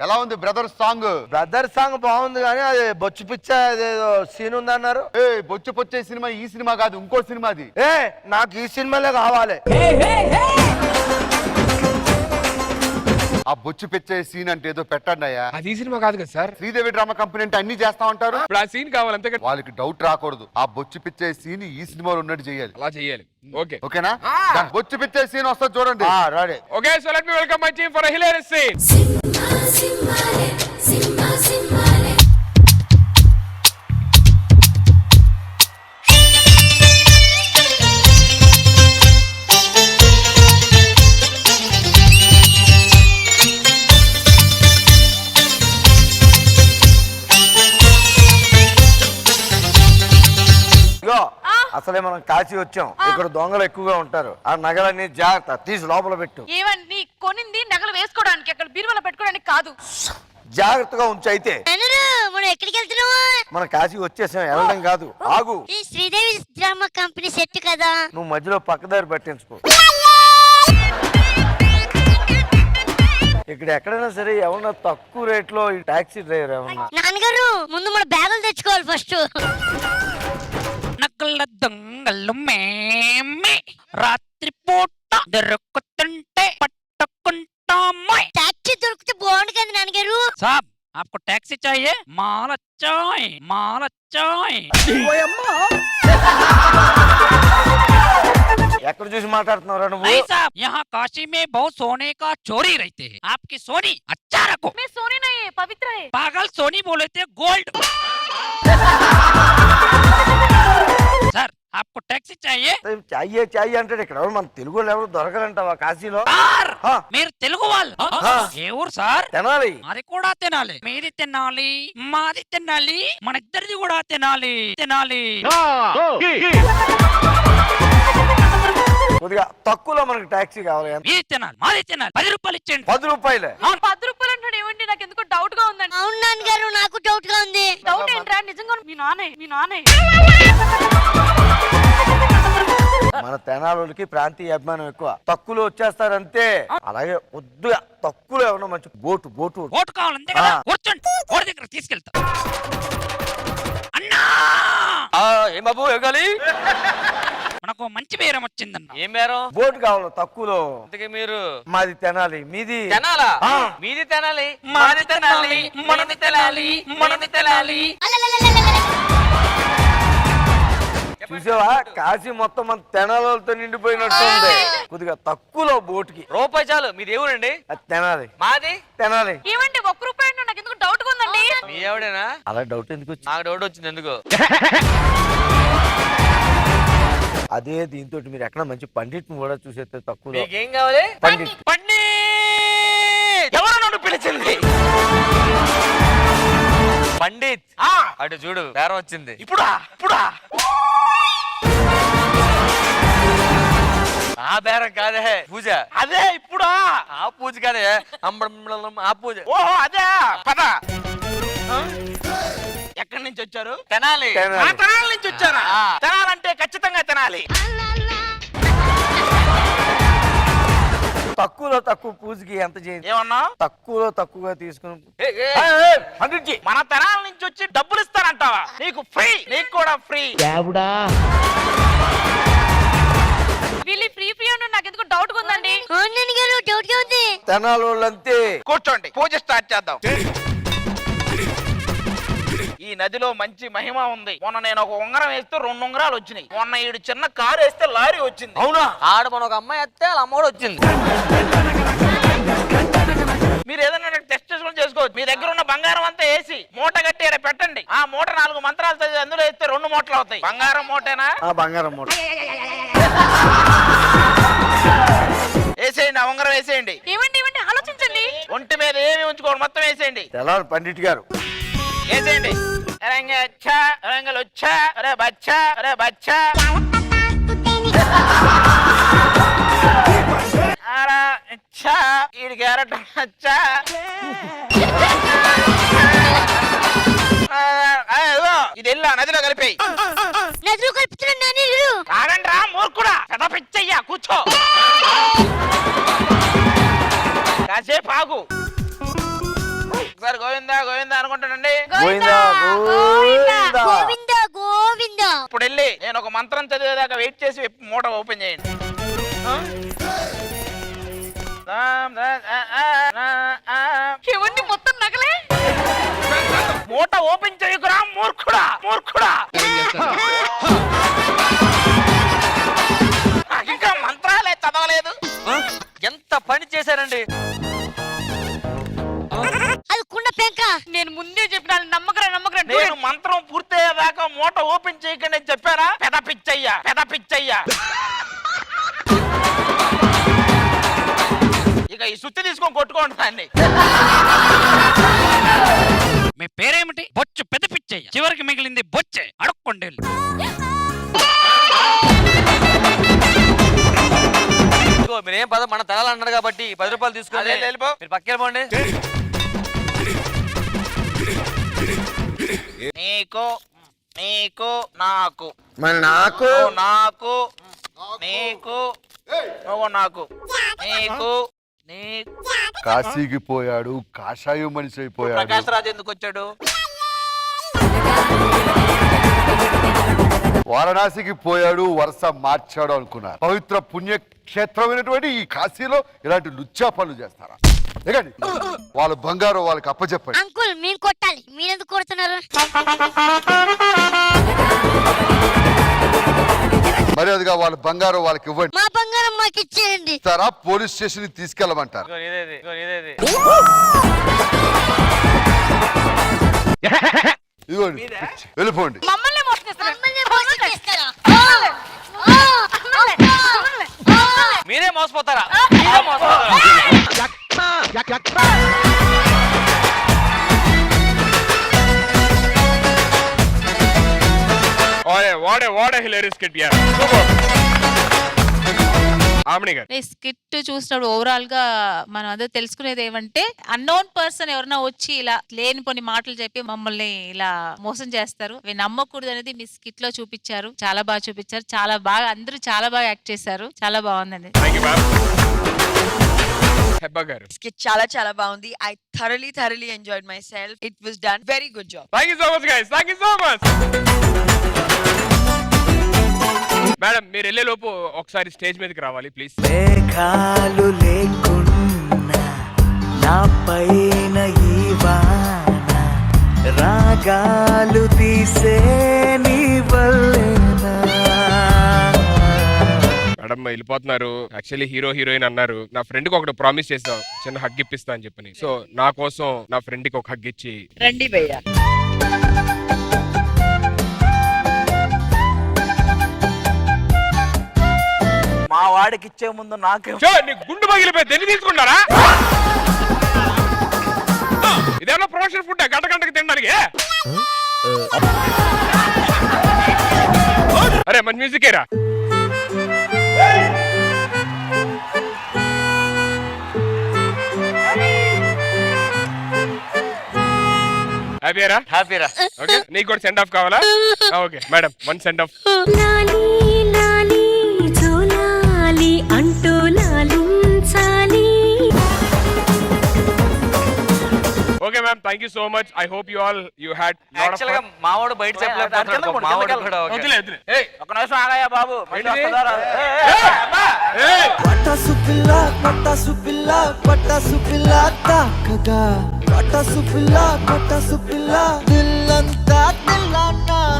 ఎలా ఉంది brother song? Brother song బాగుంది కానీ అది బొచ్చు పిచ్చ అదేదో సీన్ ఉంది అన్నారు. ఏ బొచ్చు పొచ్చే సినిమా ఈ సినిమా కాదు, ఇంకో సినిమాది. నాకు ఈ సినిమాలే కావాలి. ఆ బొచ్చు పెచ్చే సీన్ అంటే ఏదో పెట్టండి అయ్యా. అది ఈ సినిమా కాదు కదా సార్. శ్రీదేవి డ్రామా కంపెనీ అంటే అన్ని చేస్తా ఉంటారు. ఇప్పుడు ఆ సీన్ కావాలి అంతే కదా. వాళ్ళకి డౌట్ రాకూడదు. ఆ బొచ్చు పిచ్చే సీన్ ఈ సినిమాలో ఉన్నట్టు చేయాలి. అలా చేయాలి. ఓకే ఓకేనా? బొచ్చు పిచ్చే సీన్ వస్తుంది చూడండి. Ready. Okay so let me welcome my team for a hilarious scene. అసలే మనం కాశీ వచ్చాం. ఇక్కడ దొంగలు ఎక్కువగా ఉంటారు. ఆ నగలన్నీ జాగ్రత్త తీసి లోపల పెట్టు. ఏమండి కొనింది నగలు వేసుకోవడానికి, అక్కడ బీరువాలో పెట్టుకోవడానికి కాదు. జాగ్రత్తగా ఉంచు. అయితే మనం ఎక్కడికి వెళ్తున్నావు? మన కాశీ వచ్చేసాం, వెళ్ళడం కాదు. ఆగు. ఈ శ్రీదేవి డ్రామా కంపెనీ సెట్ కదా. నువ్వు మధ్యలో పక్కదారి పట్టించుకో. ఇక్కడ ఎక్కడైనా సరే ఎవరన్నా తక్కువ రేట్ లో ఈ టాక్సీ డ్రైవర్ ఏమన్నా. నాన్నగారు ముందు మన బ్యాగులు తెచ్చుకోవాలి ఫస్ట్. నకల దొంగలు మేమే రాత్రి పూట దొరుకుతుంటే పట్టుకుంటాము. టాక్సీ దొరికితే బాగుండు కదా నాన్నగారు. సాబ్ आपको टैक्सी चाहिए? माल अच्छा है, माल अच्छा है. ఎక్కడ చూసి మాట్లాడుతున్నారా నువ్వు? नहीं साहब, यहाँ काशी में बहुत सोने का चोरी रहते हैं. आपकी सोनी अच्छा रखो. मैं सोनी नहीं है, पवित्र है. पागल सोनी बोले थे गोल्ड. सर आपको टैक्सी चाहिए? చాయ్యే చాయ్యే అంటే ఇక్కడ ఎవరు మన తెలుగు వాళ్ళు ఎవరు దొరకరంటావా కాశీలో? మీరు తెలుగు వాళ్ళు? ఏ ఊరు సార్? తెనాలి. అది కూడా తినాలి. మీది తినాలి, మాది తినాలి, మన ఇద్దరిది కూడా తినాలి. తినాలి. కొద్దిగా తక్కువలో మనకి టాక్సీ కావాలి. మీది తినాలి, మాది తినాలి. 10 రూపాయలు ఇచ్చేయండి. 10 రూపాయలే. 10 రూపాయలు అంటాడు ఏమండి? నాకు ఎందుకో డౌట్ గా ఉందండి. అవును నాన్నగారు, నాకు డౌట్ గా ఉంది. డౌట్ ఏంట్రా? నిజంగా మీ నానే మన తెనాలోకి ప్రాంతీయ అభిమానం ఎక్కువ. తక్కువలో వచ్చేస్తారంతే. అలాగే కొద్దిగా తక్కువలో ఎవరన్నా మంచి బోటు ఓటు కావాలి అంతే కదా. కూర్చోండి, ఓటు దగ్గర తీసుకెళ్తా. అన్నా ఏం బాబు ఎగాలి? మనకు మంచి బేరం వచ్చిందన్న. ఏం బేరం? బోటు కావాలి తక్కువలో. అందుకే మీరు మాది తెనాలి, మీది తెనాలా? మీది తెనాలి, మాది తెనాలి, మనది తెనాలి, మనది తెనాలి. చూసావా కాశీ మొత్తం మన తెనాలతో నిండిపోయినట్టుంది. కొద్దిగా తక్కువలో బోటుకి రూపాయి చాలు. మీది ఎవరండి? తెనాలి. మాది తెనాలి. ఏమండి 1 రూపాయి అంటే నాకు ఎందుకు డౌట్ గా ఉందండి. మీ ఎవడేనా? అలా డౌట్ ఎందుకు వచ్చింది? నాకు డౌట్ వచ్చింది ఎందుకు? అదే దీంతో మీరు ఎక్కడ మంచి పండిట్ని కూడా చూసేస్తే తక్కువ. మీకేం కావాలి? పండిట్. పండిత్ ఎవరు నన్ను పిలిచింది? పండిత్ అటు చూడు బేరం వచ్చింది. ఇప్పుడా? ఆ బేరం కాదే పూజ. అదే ఇప్పుడా? ఆ పూజ కాదే, ఆ పూజ. ఓహో అదే. పద. ఎక్కడి నుంచి వచ్చారు? తెనాలి. తెనాలి నుంచి వచ్చారా? తెనాలంటే ఖచ్చితంగా తెనాలి. తక్కువలో తక్కువ పూజకి ఎంత చేయండి? ఏమన్నా? తక్కువలో తక్కువగా తీసుకుని పండిట్జీ మన తెనాల నుంచి వచ్చి డబ్బులు ఇస్తారంటావా? నీకు ఫ్రీ, నీకు కూడా ఫ్రీ. వీళ్ళు ఫ్రీ అని నాకు ఎందుకు డౌట్ గా ఉందండి. అవును నాన్నగారు, డౌట్ గా ఉంది. తెనాలోళ్ళంతే. కూర్చోండి, పూజ స్టార్ట్ చేద్దాం. ఈ నదిలో మంచి మహిమ ఉంది. మొన్న నేను ఒక ఉంగరం వేస్తే 2 ఉంగరాలు వచ్చినాయి. మొన్న ఈడు చిన్న కారు వేస్తే లారీ వచ్చింది. అవునా? ఆడ మన ఒక అమ్మాయి వేస్తే వాళ్ళ అమ్మోడు వచ్చింది. మీరు ఏదైనా టెస్ట్ చేసుకోవచ్చు. మీ దగ్గర ఉన్న బంగారం అంతా వేసి మూట కట్టి పెట్టండి. ఆ మూట 4 మంత్రాలు చదివి అందులో వేస్తే 2 మూటలు అవుతాయి. బంగారం మూటేనా? బంగారం మూట వేసేయండి. ఆ ఉంగరం వేసేయండి. ఏమండి ఆలోచించండి. ఒంటి మీద ఏమి ఉంచుకోండి, మొత్తం వేసేయండి. తెనాలి పండిట్ గారు వేసేయండి. రంగులు వచ్చా, అరే బచ్చా, అరే బచ్చా. ఈడి క్యారెట్ వచ్చా. ఇది వెళ్ళా నదిలో కలిపాయి. నదిలో కలుపుతున్నాను. కాదండి రా మూర్ఖుడా, పిచ్చయ్యా కూర్చో. కాసేపు ఆగు. ఒకసారి గోవిందా గోవిందా అనుకుంటానండి. గోవిందా గోవిందా. గోవింద గోవింద. ఇప్పుడు వెళ్ళి నేను ఒక మంత్రం చదివేదాకా వెయిట్ చేసి మూట ఓపెన్ చేయండి. ఇవన్నీ మొత్తం నగలే. మూట ఓపెన్ చేయకురా మూర్ఖుడా మూర్ఖుడా. ఇంకా మంత్రాలే చదవలేదు. ఎంత పని చేశారండి. అది కుండ పెంక. నేను ముందే చెప్పిన నమ్మకరా నమ్మకరా. నేను మంత్రం పూర్తయ్యేదాకా మూట ఓపెన్ చేయకండి అని చెప్పారా? పెద పిచ్చయ్యా పెద పిచ్చయ్యా. ఇక ఈ సుత్తి తీసుకొని కొట్టుకోండి దాన్ని. మీ పేరేమిటి? బొచ్చు పెద్ద పిచ్చయ్య. చివరికి మిగిలింది బొచ్చే. అడుక్కోండి వెళ్ళి. మీరేం పద మన తలాలు అన్నారు కాబట్టి 10 రూపాయలు తీసుకుని అదే వెళ్ళిపో. మీరు పక్కన పోండి. నీకు నీకు నాకు మరి నాకు నువ్వు నాకు నీకు నువ్వు నాకు నీకు నీకు. కాశీకి పోయాడు, కాషాయం మనిషి అయిపోయాడు. ప్రకాశ్ రాజు ఎందుకు వచ్చాడు? వారణాసికి పోయాడు, వరుస మార్చాడు అనుకున్నారు. పవిత్ర పుణ్యక్షేత్రమైనటువంటి ఈ కాశీలో ఇలాంటి లుచ్చా పనులు చేస్తారా? లేకండి వాళ్ళ బంగారం వాళ్ళకి అప్పచెప్పండి. అంకుల్ మేము కొట్టాలి, మీరెందుకు కొడుతున్నారు? మర్యాదగా వాళ్ళ బంగారం వాళ్ళకి ఇవ్వండి. మా బంగారం మాకు ఇచ్చేయండి. ఇస్తారా? పోలీస్ స్టేషన్ కి తీసుకెళ్ళమంటారు. ఇదిగోండి వెళ్ళిపోండి. మమ్మల్ని మోసం చేస్తారు. మమ్మల్ని మోసం చేస్తారా? మీరే మోసపోతారా? మీరే మోసపోతారా? వాట్ ఏ హిలేరియస్ స్కిట్ యార్. ఆమని గారు ఈ స్కిట్ చూసినప్పుడు ఓవరాల్ గా మనం అదే తెలుసుకునేది ఏమంటే అన్నోన్ పర్సన్ ఎవరైనా వచ్చి ఇలా లేనిపోని మాటలు చెప్పి మమ్మల్ని ఇలా మోసం చేస్తారు. అవి నమ్మకూడదు అనేది మీ స్కిట్ లో చూపించారు. చాలా బాగా చూపించారు. చాలా బాగా అందరూ చాలా బాగా యాక్ట్ చేశారు. చాలా బాగుందండి. Thank you ma'am. హెబ్బా గారు Skit చాలా బాగుంది. I thoroughly enjoyed myself. It was done very good job. Thank you so much guys. Thank you so much. Madam మీరు వెళ్ళే లోపు ఒకసారి స్టేజ్ మీదకి రావాలి ప్లీజ్. మేఘాలు లేకున్నా నా పైన ఈ వాన రాగాలు తీసే నీ వల్లేనా. మేడం వెళ్ళిపోతున్నారు. యాక్చువల్లీ హీరో హీరోయిన్ అన్నారు. నా ఫ్రెండ్ కి ఒకటి ప్రామిస్ చేసాం, చిన్న హగ్ ఇప్పిస్తా అని చెప్పని. సో నా కోసం నా ఫ్రెండ్ కి ఒక హగ్ ఇచ్చి రండి భయ్యా. మా వాడికి ఇచ్చే ముందు నాకే నీ గుండు పగిలిపోయి దెన్ని తీసుకుంటారా? ఇదేమన్నా ప్రొఫెషనల్ ఫుడ్ గంట గంటకి తినడానికి? అరే మన మ్యూజిక్ ఏరా. హ్యాపీరా? హ్యాపీరా. ఓకే నీకు కూడా సెండ్ ఆఫ్ కావాలా? Okay madam 1 send off. లాలి లాలి జోలాలి అంటూ లాలించాలి. Okay ma'am thank you so much. I hope you all you had actual గా మావాడు బయట చెప్పలేకపోతున్నాడు. మావాడు కూడా ఓకే. ఒక నిమిషం ఆగాయా బాబు. పటాసు పిల్ల తాకగా పటాసు పిల్ల దిల్ల